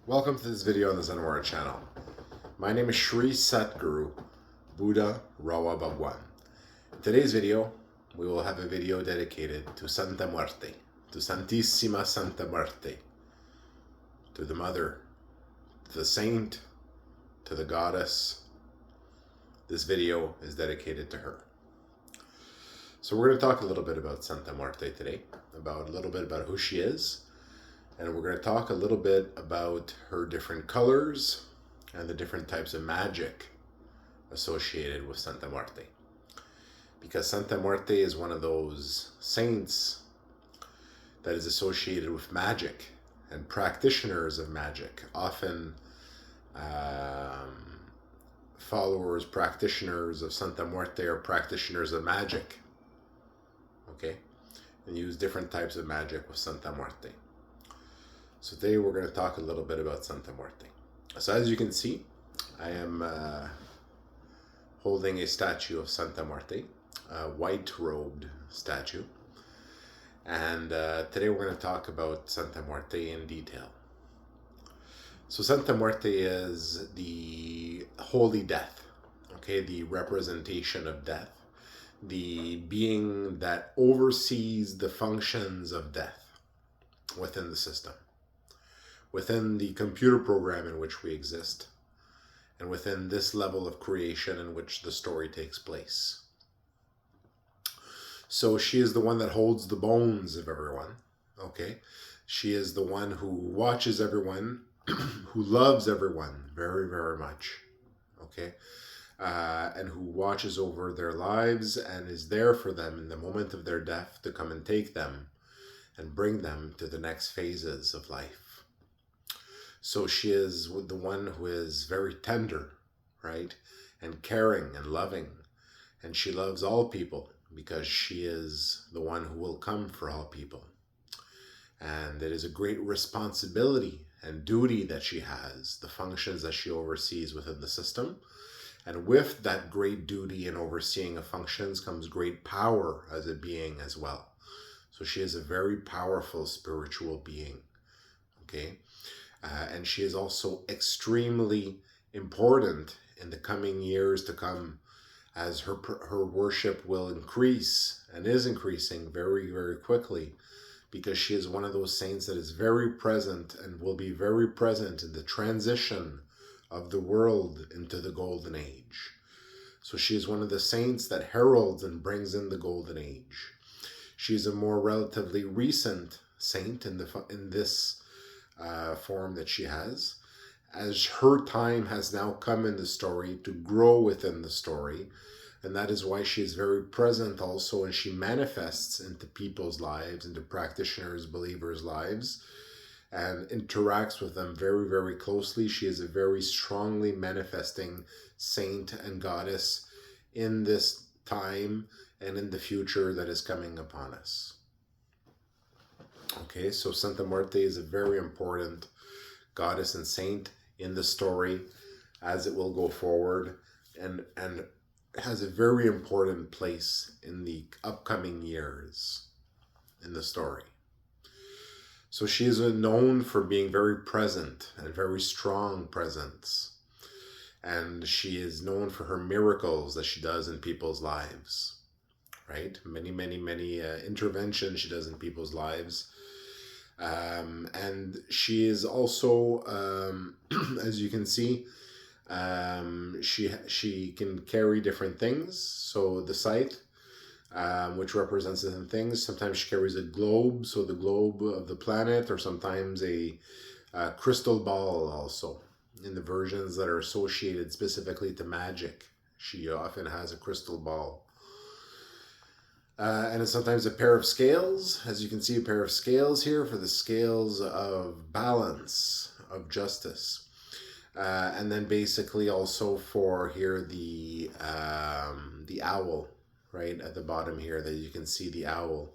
Welcome to this video on the Zenwara channel. My name is Sri Satguru Buddha Rawa Bhagwan. In today's video, we will have a video dedicated to Santa Muerte, to Santissima Santa Muerte, to the Mother, to the Saint, to the Goddess. This video is dedicated to her. So we're going to talk a little bit about Santa Muerte today, a little bit about who she is, and we're going to talk a little bit about her different colors and the different types of magic associated with Santa Muerte. Because Santa Muerte is one of those saints that is associated with magic and practitioners of magic, often followers, practitioners of Santa Muerte are practitioners of magic, okay, and use different types of magic with Santa Muerte. So today we're going to talk a little bit about Santa Muerte. So as you can see, I am holding a statue of Santa Muerte, a white-robed statue. And today we're going to talk about Santa Muerte in detail. So Santa Muerte is the holy death, okay, the representation of death, the being that oversees the functions of death within the system, within the computer program in which we exist, and within this level of creation in which the story takes place. So she is the one that holds the bones of everyone, okay? She is the one who watches everyone, who loves everyone very, very much, okay? And who watches over their lives and is there for them in the moment of their death to come and take them and bring them to the next phases of life. So she is the one who is very tender, right? And caring and loving. And she loves all people because she is the one who will come for all people. And it is a great responsibility and duty that she has, the functions that she oversees within the system. And with that great duty and overseeing of functions comes great power as a being as well. So she is a very powerful spiritual being, okay? And she is also extremely important in the coming years to come, as her worship will increase and is increasing very, very quickly, because she is one of those saints that is very present and will be very present in the transition of the world into the golden age. So she is one of the saints that heralds and brings in the golden age. She's a more relatively recent saint in this form that she has, as her time has now come in the story to grow within the story, and that is why she is very present also, and she manifests into people's lives, into practitioners, believers' lives, and interacts with them very, very closely. She is a very strongly manifesting saint and goddess in this time and in the future that is coming upon us. Okay, so Santa Muerte is a very important goddess and saint in the story as it will go forward, and has a very important place in the upcoming years in the story. So she is known for being very present and very strong presence. And she is known for her miracles that she does in people's lives, right? Many interventions she does in people's lives. And she is also, as you can see, she can carry different things. So the scythe, which represents different things. Sometimes she carries a globe, so the globe of the planet, or sometimes a crystal ball also. In the versions that are associated specifically to magic, she often has a crystal ball. And it's sometimes a pair of scales, as you can see, a pair of scales here for the scales of balance, of justice. And then basically also for here the owl, right at the bottom here, that you can see the owl.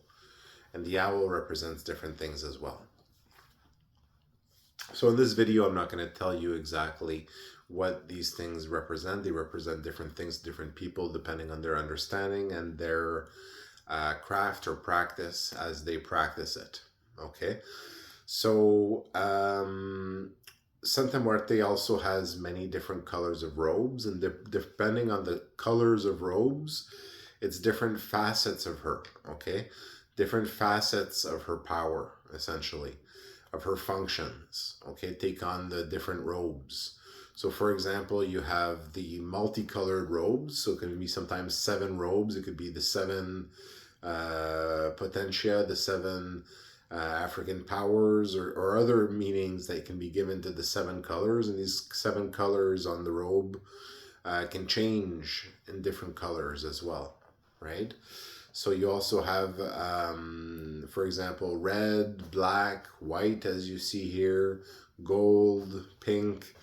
And the owl represents different things as well. So in this video, I'm not going to tell you exactly what these things represent. They represent different things to different people depending on their understanding and their craft or practice as they practice it. Okay, so Santa Muerte also has many different colors of robes, and depending on the colors of robes, it's different facets of her, okay? Different facets of her power, essentially, of her functions, okay? Take on the different robes. So, for example, you have the multicolored robes. So, it can be sometimes 7 robes. It could be the 7 potentia, the 7 African powers, or other meanings that can be given to the 7 colors. And these 7 colors on the robe can change in different colors as well, right? So you also have, for example, red, black, white, as you see here, gold, pink,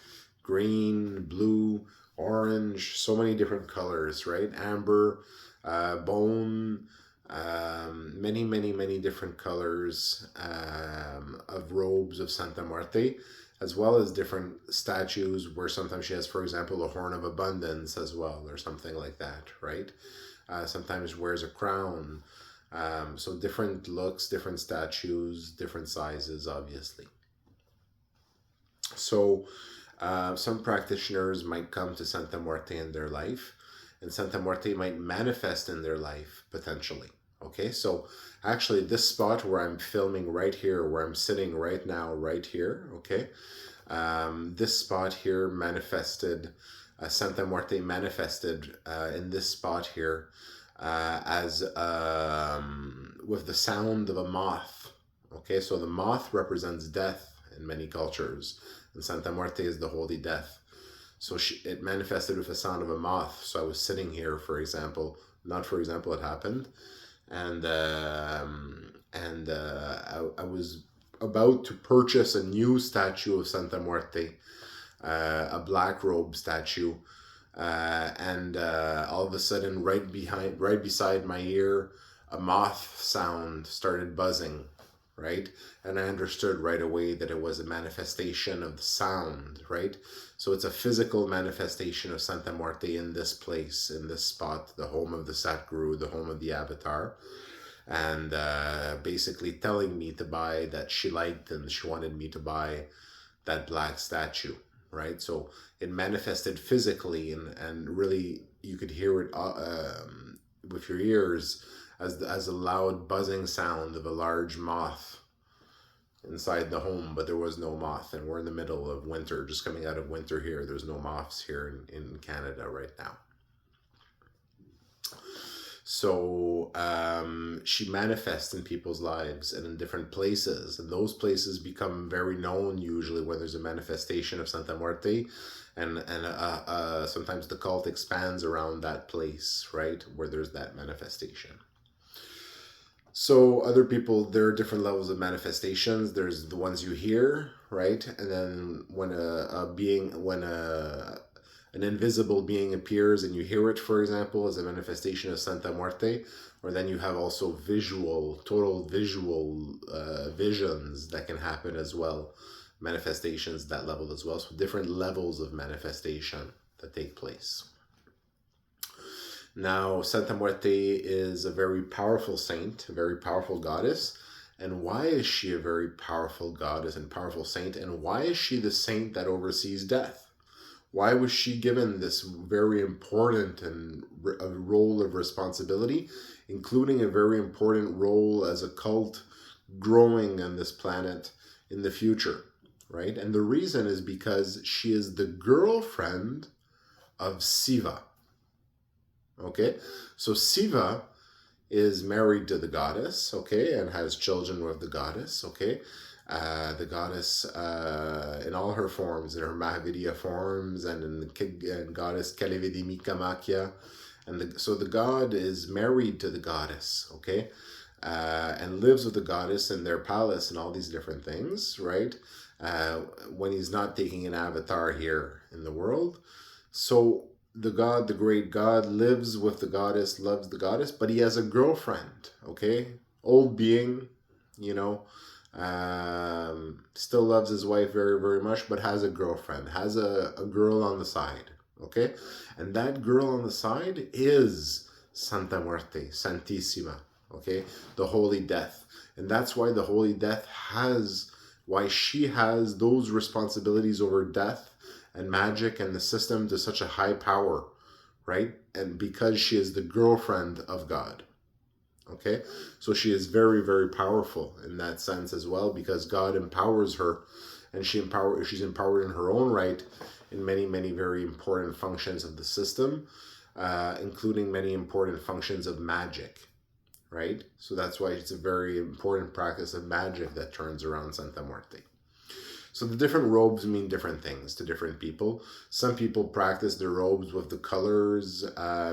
green, blue, orange, so many different colors, right? Amber, bone, many different colors of robes of Santa Muerte, as well as different statues where sometimes she has, for example, a horn of abundance as well, or something like that, right? Sometimes wears a crown. So different looks, different statues, different sizes, obviously. So some practitioners might come to Santa Muerte in their life, and Santa Muerte might manifest in their life potentially. Okay, so actually this spot where I'm filming right here, where I'm sitting right now, right here, okay, this spot here manifested, Santa Muerte manifested in this spot here as with the sound of a moth. Okay, so the moth represents death in many cultures, and Santa Muerte is the holy death. So it manifested with the sound of a moth. So I was sitting here, for example, not for example, it happened, and I was about to purchase a new statue of Santa Muerte, a black robe statue, and all of a sudden, right beside my ear, a moth sound started buzzing, right? And I understood right away that it was a manifestation of the sound, right? So it's a physical manifestation of Santa Muerte in this place, in this spot, the home of the Satguru, the home of the Avatar, and basically telling me to buy that she liked, and she wanted me to buy that black statue, right? So it manifested physically, and really you could hear it with your ears as a loud buzzing sound of a large moth inside the home, but there was no moth, and we're in the middle of winter, just coming out of winter here. There's no moths here in Canada right now. So she manifests in people's lives and in different places, and those places become very known usually when there's a manifestation of Santa Muerte, and sometimes the cult expands around that place, right, where there's that manifestation. So other people, there are different levels of manifestations. There's the ones you hear, right, and then when an invisible being appears and you hear it, for example, as a manifestation of Santa Muerte, or then you have also total visual visions that can happen as well, manifestations that level as well. So different levels of manifestation that take place. Now, Santa Muerte is a very powerful saint, a very powerful goddess. And why is she a very powerful goddess and powerful saint? And why is she the saint that oversees death? Why was she given this very important and a role of responsibility, including a very important role as a cult growing on this planet in the future, right? And the reason is because she is the girlfriend of Siva. Okay, so Siva is married to the goddess, okay, and has children with the goddess, okay. The goddess in all her forms, in her Mahaviriya forms, and in the goddess Kalevidimi Kamakya, and so the god is married to the goddess, okay, and lives with the goddess in their palace and all these different things, right? When he's not taking an avatar here in the world, so the god, the great god, lives with the goddess, loves the goddess, but he has a girlfriend, okay? Old being, you know, still loves his wife very, very much, but has a girlfriend, has a girl on the side, okay? And that girl on the side is Santa Muerte, Santissima, okay? The Holy Death. And that's why the Holy Death has why she has those responsibilities over death and magic and the system to such a high power, right? And because she is the girlfriend of God. Okay, so she is very, very powerful in that sense as well, because God empowers her, and she's empowered in her own right in many, many very important functions of the system, including many important functions of magic, right? So that's why it's a very important practice of magic that turns around Santa Muerte. So the different robes mean different things to different people. Some people practice their robes with the colors,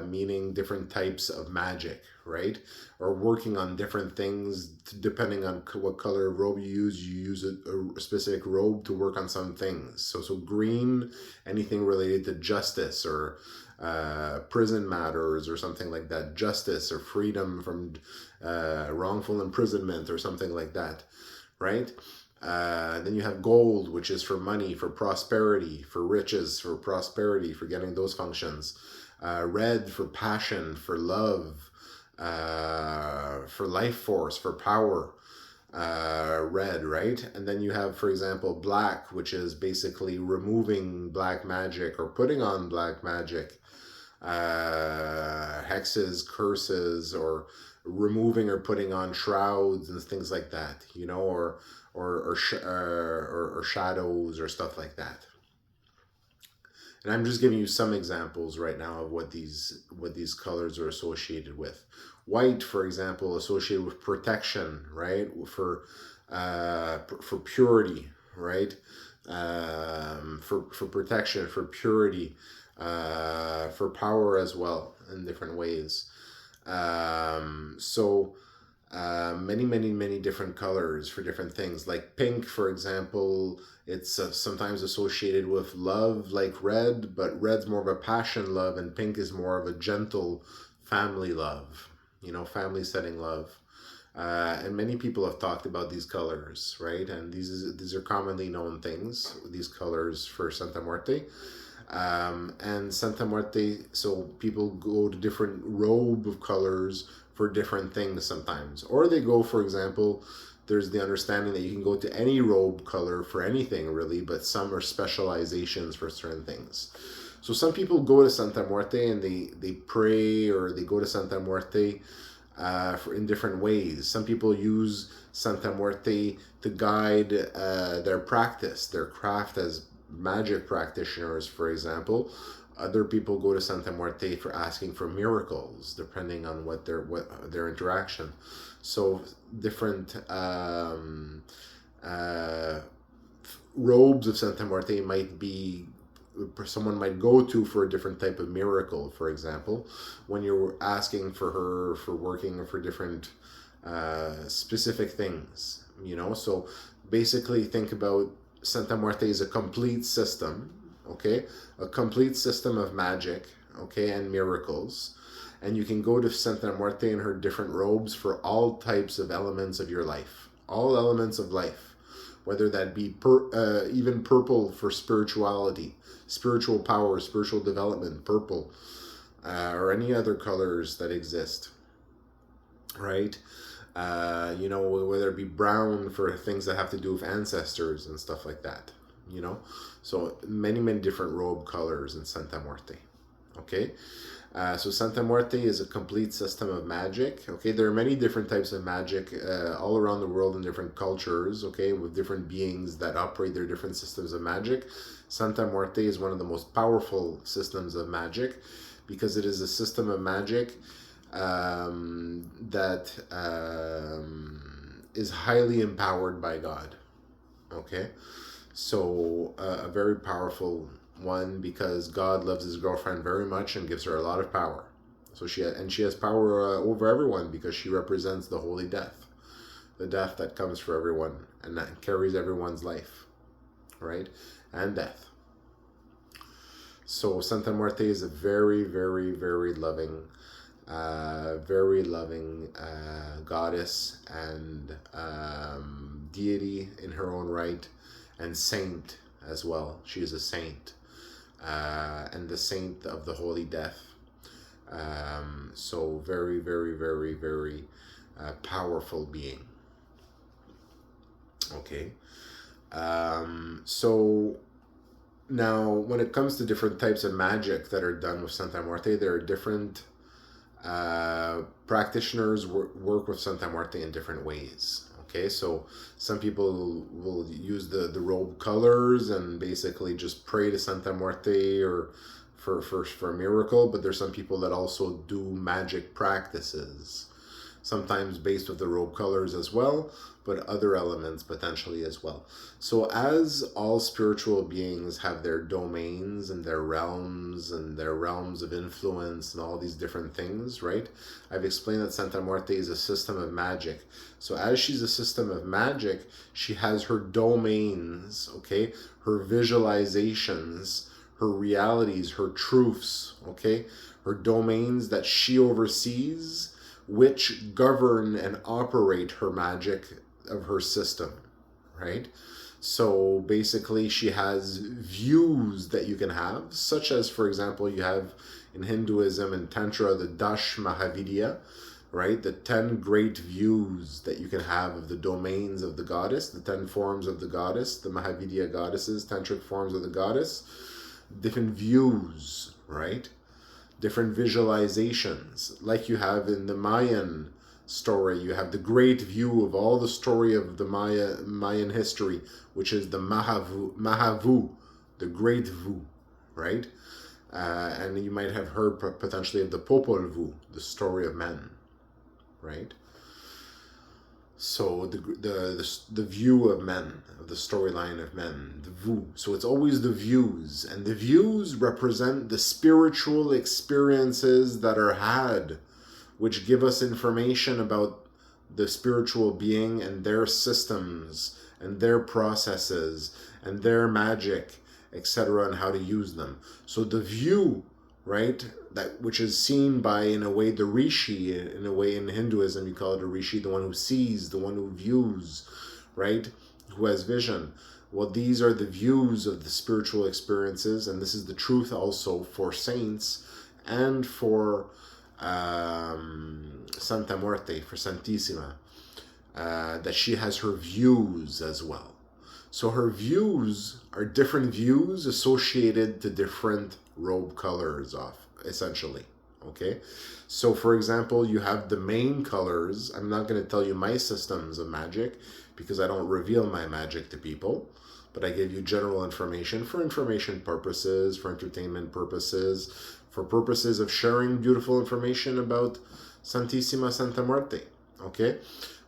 meaning different types of magic, right? Or working on different things depending on what color robe you use a specific robe to work on some things. So green, anything related to justice or prison matters or something like that. Justice or freedom from wrongful imprisonment or something like that, right? Then you have gold, which is for money, for prosperity, for riches, for prosperity, for getting those functions. Red for passion, for love, for life force, for power. Red, right? And then you have, for example, black, which is basically removing black magic or putting on black magic. Hexes, curses, or removing or putting on shrouds and things like that, you know, or shadows or stuff like that. And I'm just giving you some examples right now of what these colors are associated with. White, for example, associated with protection, right? For purity, right? For protection, for purity, for power as well in different ways. Many different colors for different things. Like pink, for example, it's sometimes associated with love, like red, but red's more of a passion love, and pink is more of a gentle family love, you know, family setting love. And many people have talked about these colors, right? And these are commonly known things, these colors for Santa Muerte. And Santa Muerte, so people go to different robe of colors for different things sometimes. Or they go, for example, there's the understanding that you can go to any robe color for anything really, but some are specializations for certain things. So some people go to Santa Muerte and they pray, or they go to Santa Muerte in different ways. Some people use Santa Muerte to guide their practice, their craft as magic practitioners, for example. Other people go to Santa Muerte for asking for miracles, depending on what their interaction. So different robes of Santa Muerte might be, someone might go to for a different type of miracle, for example, when you're asking for her for working for different specific things, you know. So basically think about Santa Muerte is a complete system, okay? A complete system of magic, okay, and miracles. And you can go to Santa Muerte in her different robes for all types of elements of your life, all elements of life, whether that be even purple for spirituality, spiritual power, spiritual development, purple, or any other colors that exist, right? You know, whether it be brown for things that have to do with ancestors and stuff like that, you know. So many different robe colors in Santa Muerte, okay. So Santa Muerte is a complete system of magic, okay. There are many different types of magic all around the world in different cultures, okay, with different beings that operate their different systems of magic. Santa Muerte is one of the most powerful systems of magic because it is a system of magic that is highly empowered by God, okay. So a very powerful one, because God loves his girlfriend very much and gives her a lot of power. So she has power over everyone, because she represents the holy death, the death that comes for everyone and that carries everyone's life, right, and death. So Santa Muerte is a very loving goddess and deity in her own right, and saint as well. She is a saint, and the saint of the holy death. So very powerful being. Okay. So now, when it comes to different types of magic that are done with Santa Muerte, there are different practitioners work with Santa Muerte in different ways. Okay, so some people will use the robe colors and basically just pray to Santa Muerte or for a miracle, but there's some people that also do magic practices, sometimes based with the robe colors as well, but other elements potentially as well. So as all spiritual beings have their domains and their realms of influence and all these different things, right? I've explained that Santa Muerte is a system of magic. So as she's a system of magic, she has her domains, okay? Her visualizations, her realities, her truths, okay? Her domains that she oversees, which govern and operate her magic of her system, right? So basically, she has views that you can have, such as, for example, you have in Hinduism and Tantra the Dash Mahavidya, right? The 10 great views that you can have of the domains of the goddess, the 10 forms of the goddess, the Mahavidya goddesses, tantric forms of the goddess, different views, right? Different visualizations, like you have in the Mayan story. You have the great view of all the story of the Mayan history, which is the Mahavu, the great Vu, right? And you might have heard potentially of the Popol Vuh, the story of men, right? So the view of men, of the storyline of men, the Vu. So it's always the views, and the views represent the spiritual experiences that are had, which give us information about the spiritual being and their systems and their processes and their magic, etc., and how to use them. So the view, right, that which is seen by, in a way, the rishi, in a way in Hinduism you call it a rishi, the one who sees, the one who views, right, who has vision. Well, these are the views of the spiritual experiences, and this is the truth also for saints and for Santa Muerte, for Santissima, that she has her views as well. So her views are different views associated to different robe colors, essentially. Okay, so for example, you have the main colors. I'm not going to tell you my systems of magic because I don't reveal my magic to people, but I give you general information for information purposes, for entertainment purposes, for purposes of sharing beautiful information about Santissima Santa Muerte. Okay,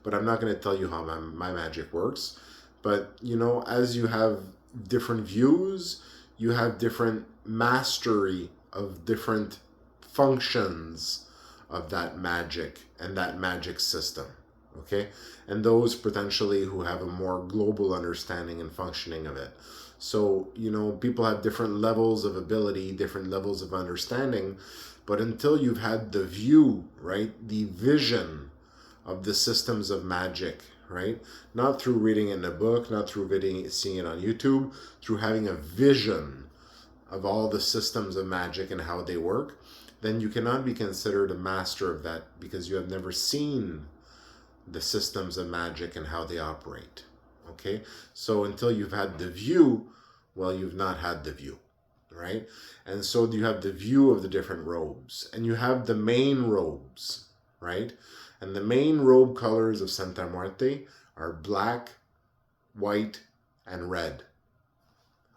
but I'm not going to tell you how my magic works. But, you know, as you have different views, you have different mastery of different functions of that magic and that magic system, okay? And those potentially who have a more global understanding and functioning of it. So, you know, people have different levels of ability, different levels of understanding, but until you've had the view, right, the vision of the systems of magic, right? Not through reading it in a book, not through seeing it on YouTube, through having a vision of all the systems of magic and how they work, then you cannot be considered a master of that because you have never seen the systems of magic and how they operate. Okay? So until you've had the view, well, you've not had the view, right? And so you have the view of the different robes, and you have the main robes, right? And the main robe colors of Santa Muerte are black, white, and red.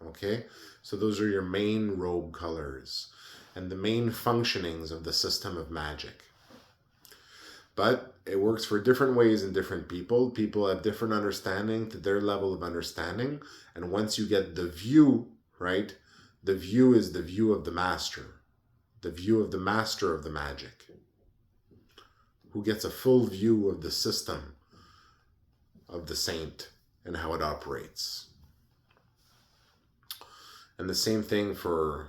Okay? So those are your main robe colors and the main functionings of the system of magic. But it works for different ways in different people. People have different understanding to their level of understanding. And once you get the view, right, the view is the view of the master, the view of the master of the magic, who gets a full view of the system of the saint and how it operates. And the same thing for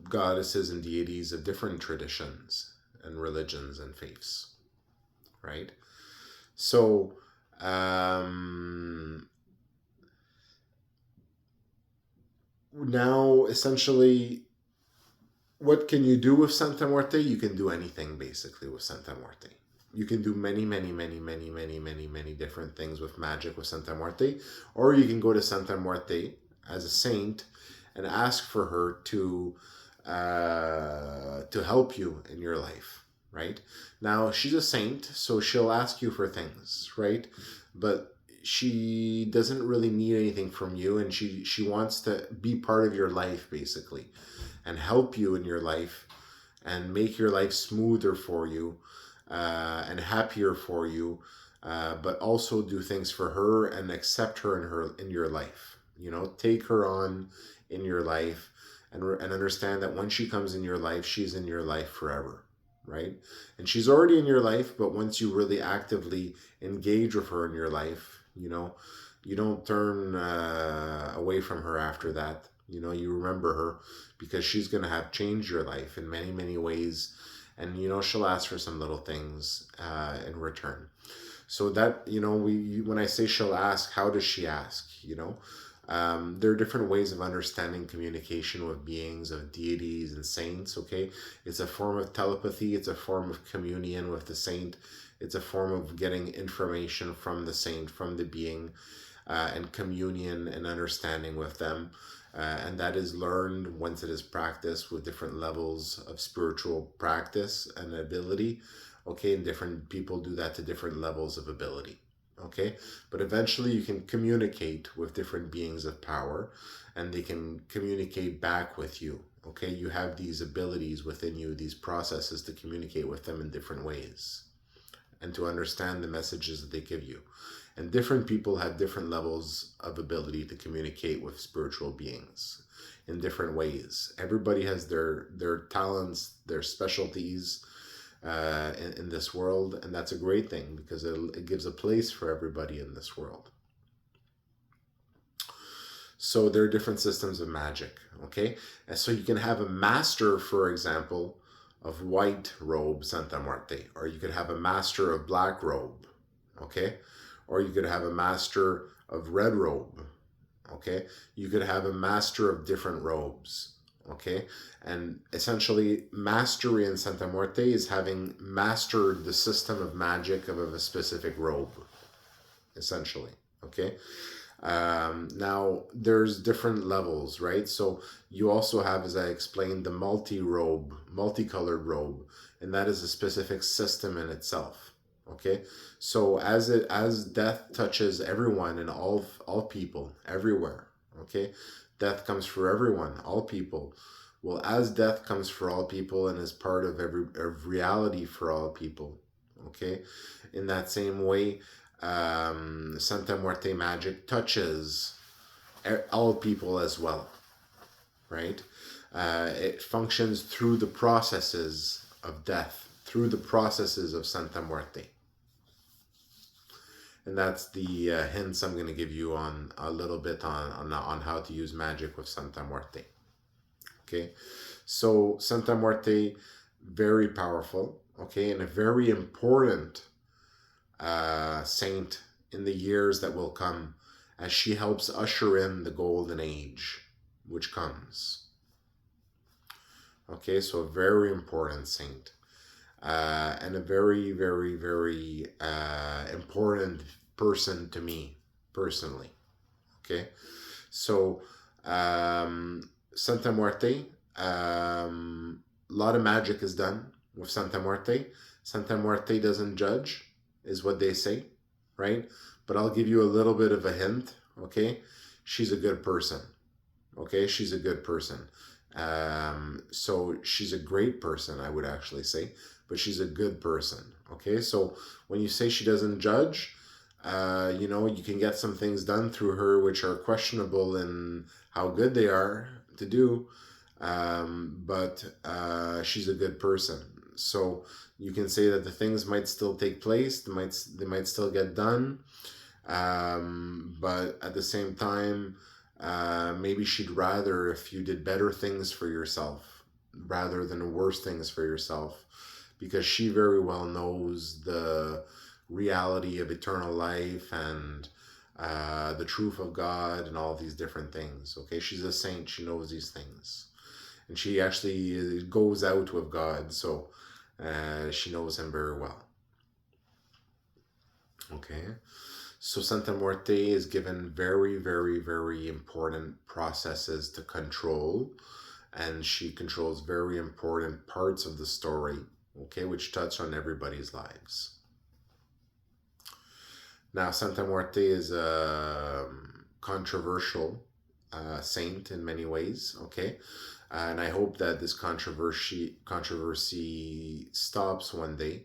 goddesses and deities of different traditions and religions and faiths, right? So, now essentially, what can you do with Santa Muerte? You can do anything basically with Santa Muerte. You can do many different things with magic with Santa Muerte, or you can go to Santa Muerte as a saint and ask for her to help you in your life, right? Now she's a saint, so she'll ask you for things, right? But she doesn't really need anything from you, and she wants to be part of your life basically, and help you in your life, and make your life smoother for you, and happier for you, but also do things for her and accept her in your life. You know, take her on in your life, and understand that when she comes in your life, she's in your life forever, right? And she's already in your life, but once you really actively engage with her in your life, you know, you don't turn away from her after that. You know, you remember her, because she's going to have changed your life in many ways. And, you know, she'll ask for some little things in return. So that, you know, when I say she'll ask, how does she ask? You know, there are different ways of understanding communication with beings, of deities and saints, okay? It's a form of telepathy. It's a form of communion with the saint. It's a form of getting information from the saint, from the being, and communion and understanding with them. And that is learned once it is practiced with different levels of spiritual practice and ability. Okay, and different people do that to different levels of ability. Okay, but eventually you can communicate with different beings of power, and they can communicate back with you. Okay, you have these abilities within you, these processes to communicate with them in different ways, and to understand the messages that they give you. And different people have different levels of ability to communicate with spiritual beings in different ways. Everybody has their talents, their specialties in this world, and that's a great thing, because it gives a place for everybody in this world. So there are different systems of magic, okay? And so you can have a master, for example, of white robe Santa Muerte, or you could have a master of black robe, okay? Or you could have a master of red robe, okay? You could have a master of different robes, okay? And essentially, mastery in Santa Muerte is having mastered the system of magic of a specific robe, essentially, okay? Now, there's different levels, right? So you also have, as I explained, the multi-robe, multicolored robe, and that is a specific system in itself, okay? So as death touches everyone and all people everywhere, okay? Death comes for everyone, all people. Well, as death comes for all people and is part of of reality for all people, okay? In that same way, Santa Muerte magic touches all people as well, right? It functions through the processes of death, through the processes of Santa Muerte. And that's the hints I'm going to give you on a little bit on how to use magic with Santa Muerte. Okay, so Santa Muerte, very powerful, okay, and a very important saint in the years that will come, as she helps usher in the golden age which comes. Okay, so a very important saint, and a very important person to me personally. Okay, so Santa Muerte, a lot of magic is done with Santa Muerte. Santa Muerte doesn't judge, is what they say, right? But I'll give you a little bit of a hint, okay? She's a good person, okay? She's a good person. So she's a great person, I would actually say, but she's a good person, okay? So when you say she doesn't judge, you know, you can get some things done through her which are questionable in how good they are to do, but she's a good person. So you can say that the things might still take place, they might still get done, but at the same time, maybe she'd rather if you did better things for yourself rather than worse things for yourself, because she very well knows the reality of eternal life and the truth of God and all these different things. Okay, she's a saint, she knows these things, and she actually goes out with God, so she knows him very well. Okay. So Santa Muerte is given very, very, very important processes to control, and she controls very important parts of the story, okay, which touch on everybody's lives. Now, Santa Muerte is a controversial saint in many ways, okay, and I hope that this controversy stops one day,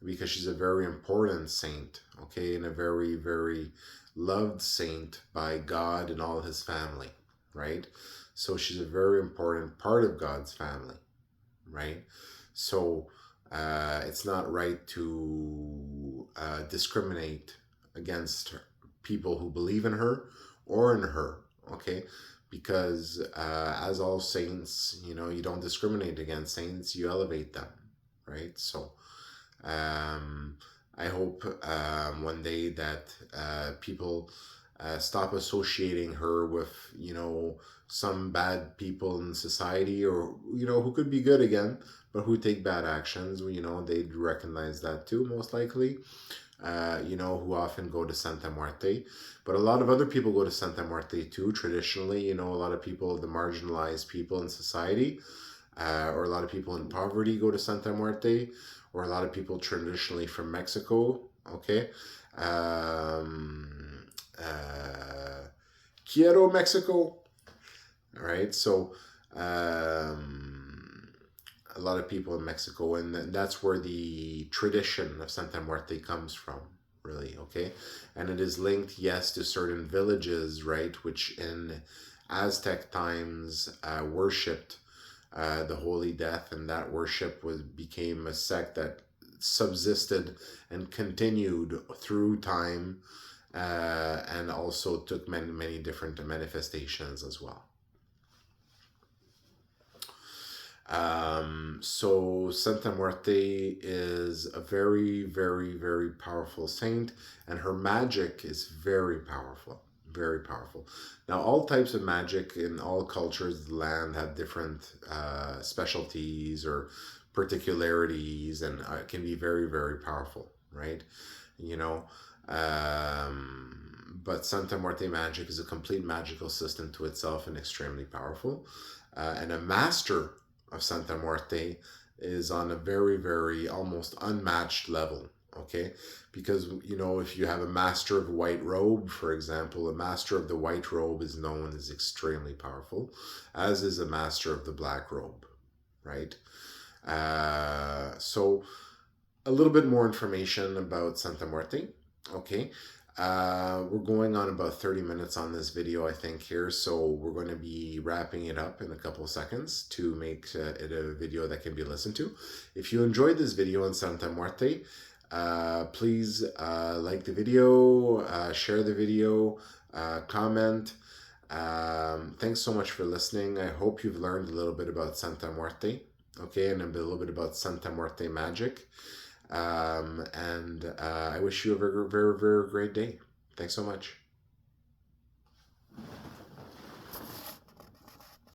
because she's a very important saint, okay, and a very, very loved saint by God and all his family, right? So she's a very important part of God's family, right? So it's not right to discriminate against people who believe in her or in her, okay? Because as all saints, you know, you don't discriminate against saints, you elevate them, right? So um, I hope one day that people stop associating her with, you know, some bad people in society, or, you know, who could be good again, but who take bad actions. You know, they'd recognize that too, most likely. You know, who often go to Santa Muerte. But a lot of other people go to Santa Muerte too, traditionally. You know, a lot of people, the marginalized people in society, or a lot of people in poverty go to Santa Muerte, or a lot of people traditionally from Mexico, okay? Quiero Mexico, all right? So a lot of people in Mexico, and that's where the tradition of Santa Muerte comes from, really, okay? And it is linked, yes, to certain villages, right, which in Aztec times worshipped the Holy Death, and that worship became a sect that subsisted and continued through time, and also took many different manifestations as well. So Santa Muerte is a very, very, very powerful saint, and her magic is very powerful, very powerful. Now, all types of magic in all cultures of the land have different specialties or particularities, and can be very, very powerful, right? You know, but Santa Muerte magic is a complete magical system to itself and extremely powerful. And a master of Santa Muerte is on a very, very almost unmatched level, okay? Because, you know, if you have a master of white robe, for example, a master of the white robe is known as extremely powerful, as is a master of the black robe, right? So a little bit more information about Santa Muerte, okay? We're going on about 30 minutes on this video, I think, here. So we're going to be wrapping it up in a couple of seconds to make it a video that can be listened to. If you enjoyed this video on Santa Muerte, please like the video, share the video, comment. Thanks so much for listening. I hope you've learned a little bit about Santa Muerte, okay, and a little bit about Santa Muerte magic. I wish you a very, very, very great day. Thanks so much.